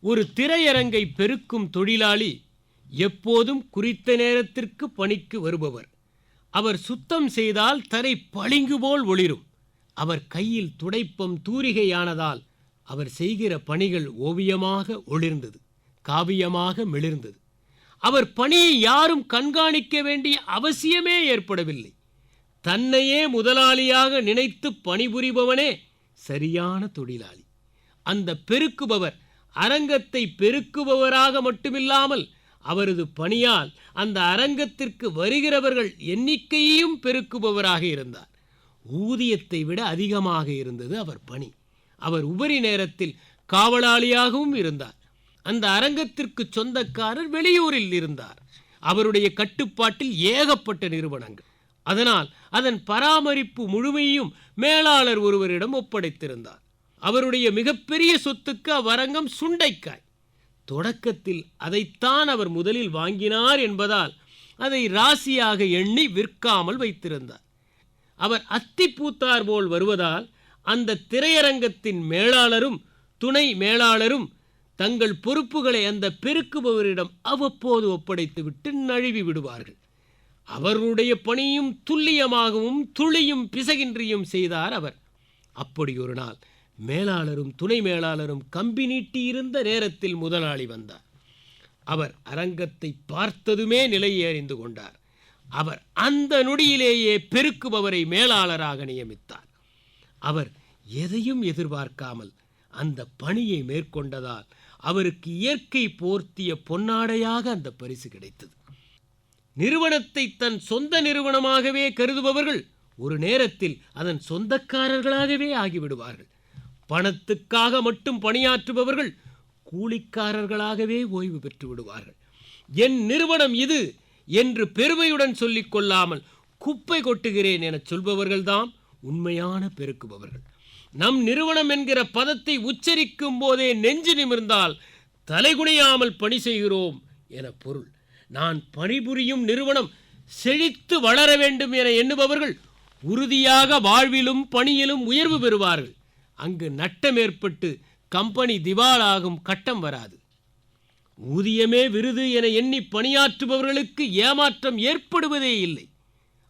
ஒரு திரையரங்கை பெருக்கும் தொழிலாளி எப்போதும் குறித்த நேரத்திற்கு பணிக்கு வருபவர். அவர் சுத்தம் செய்தால் தரை பளிங்கு போல் ஒளிரும். அவர் கையில் துடைப்பம் தூரிகையானதால் அவர் செய்கிற பணிகள் ஓவியமாக ஒளிர்ந்தது, காவியமாக மிளிர்ந்தது. அவர் பணியை யாரும் கண்காணிக்க வேண்டிய அவசியமே ஏற்படவில்லை. தன்னையே முதலாளியாக நினைத்து பணிபுரிபவனே சரியான தொழிலாளி. அந்த பெருக்குபவர் அரங்கத்தை பெருக்குபவராக மட்டுமில்லாமல் அவரது பணியால் அந்த அரங்கத்திற்கு வருகிறவர்கள் எண்ணிக்கையையும் பெருக்குபவராக இருந்தார். ஊதியத்தை விட அதிகமாக இருந்தது அவர் பணி. அவர் உபரி நேரத்தில் காவலாளியாகவும் இருந்தார். அந்த அரங்கத்திற்கு சொந்தக்காரர் வெளியூரில் இருந்தார். அவருடைய கட்டுப்பாட்டில் ஏகப்பட்ட நிறுவனங்கள். அதனால் அதன் பராமரிப்பு முழுமையும் மேலாளர் ஒருவரிடம் ஒப்படைத்திருந்தார். அவருடைய மிகப்பெரிய சொத்துக்கு அவ்வரங்கம் சுண்டைக்காய். தொடக்கத்தில் அதைத்தான் அவர் முதலில் வாங்கினார் என்பதால் அதை ராசியாக எண்ணி விற்காமல் வைத்திருந்தார். அவர் அத்திப்பூத்தார் போல் வருவதால் அந்த திரையரங்கத்தின் மேலாளரும் துணை மேலாளரும் தங்கள் பொறுப்புகளை அந்த பெருக்குபவரிடம் அவ்வப்போது ஒப்படைத்துவிட்டு நழுவி விடுவார்கள். அவர்களுடைய பணியும் துல்லியமாகவும் துளியும் பிசகின்றியும் செய்தார் அவர். அப்படி ஒரு நாள் மேலாளரும் துணை மேலாளரும் கம்பி நீட்டியிருந்த நேரத்தில் முதலாளி வந்தார். அவர் அரங்கத்தை பார்த்ததுமே நிலையை அறிந்து கொண்டார். அவர் அந்த நொடியிலேயே பெருக்குபவரை மேலாளராக நியமித்தார். அவர் எதையும் எதிர்பார்க்காமல் அந்த பணியை மேற்கொண்டதால் அவருக்கு இயற்கை போர்த்திய பொன்னாடையாக அந்த பரிசு கிடைத்தது. நிறுவனத்தை தன் சொந்த நிறுவனமாகவே கருதுபவர்கள் ஒரு நேரத்தில் அதன் சொந்தக்காரர்களாகவே ஆகிவிடுவார்கள். பணத்துக்காக மட்டும் பணியாற்றுபவர்கள் கூலிக்காரர்களாகவே ஓய்வு பெற்று விடுவார்கள். என் நிறுவனம் இது என்று பெருமையுடன் சொல்லிக் கொள்ளாமல் குப்பை கொட்டுகிறேன் என சொல்பவர்கள்தான் உண்மையான பெருக்குபவர்கள். நம் நிறுவனம் என்கிற பதத்தை உச்சரிக்கும் போதே நெஞ்சு நிமிர்ந்தால் தலைகுனியாமல் பணி செய்கிறோம் என பொருள். நான் பணிபுரியும் நிறுவனம் செழித்து வளர வேண்டும் என எண்ணுபவர்கள் உறுதியாக வாழ்விலும் பணியிலும் உயர்வு பெறுவார்கள். அங்கு நட்டம் ஏற்பட்டு கம்பெனி திவாலாகும் கட்டம் வராது. ஊதியமே விருது என எண்ணி பணியாற்றுபவர்களுக்கு ஏமாற்றம் ஏற்படுவதே இல்லை.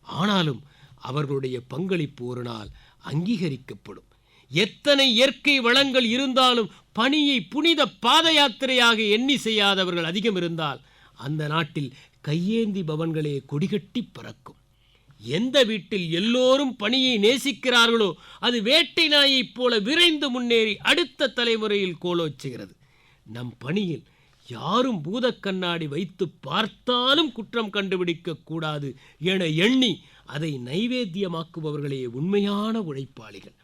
ஆனாலும் அவர்களுடைய பங்களிப்பு ஒரு நாள் அங்கீகரிக்கப்படும். எத்தனை இயற்கை வளங்கள் இருந்தாலும் பணியை புனித பாத யாத்திரையாக எண்ணி செய்யாதவர்கள் அதிகம் இருந்தால் அந்த நாட்டில் கையேந்தி பவன்களே கொடிகட்டி பறக்கும். எந்த வீட்டில் எல்லோரும் பணியை நேசிக்கிறார்களோ அது வேட்டை நாயைப் போல விரைந்து முன்னேறி அடுத்த தலைமுறையில் கோலோச்சுகிறது. நம் பணியில் யாரும் பூதக் கண்ணாடி வைத்து பார்த்தாலும் குற்றம் கண்டுபிடிக்க கூடாது என எண்ணி அதை நைவேத்தியமாக்குபவர்களே உண்மையான உழைப்பாளிகள்.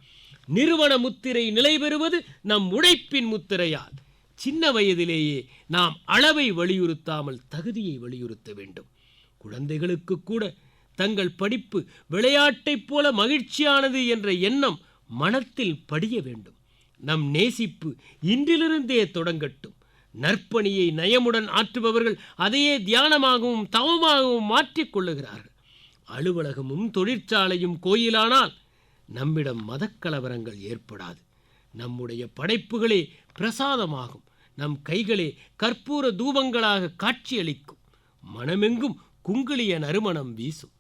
நிறுவன முத்திரை நிலை பெறுவது நம் உழைப்பின் முத்திரையால். சின்ன வயதிலேயே நாம் அளவை வலியுறுத்தாமல் தகுதியை வலியுறுத்த வேண்டும். குழந்தைகளுக்கு கூட தங்கள் படிப்பு விளையாட்டைப் போல மகிழ்ச்சியானது என்ற எண்ணம் மனத்தில் படிய வேண்டும். நம் நேசிப்பு இன்றிலிருந்தே தொடங்கட்டும். நற்பணியை நயமுடன் ஆற்றுபவர்கள் அதையே தியானமாகவும் தவமாகவும் மாற்றிக்கொள்ளுகிறார்கள். அலுவலகமும் தொழிற்சாலையும் கோயிலானால் நம்மிடம் மதக்கலவரங்கள் ஏற்படாது. நம்முடைய படைப்புகளே பிரசாதமாகும். நம் கைகளே கற்பூர தூபங்களாக காட்சியளிக்கும். மனமெங்கும் குங்குளிய நறுமணம் வீசும்.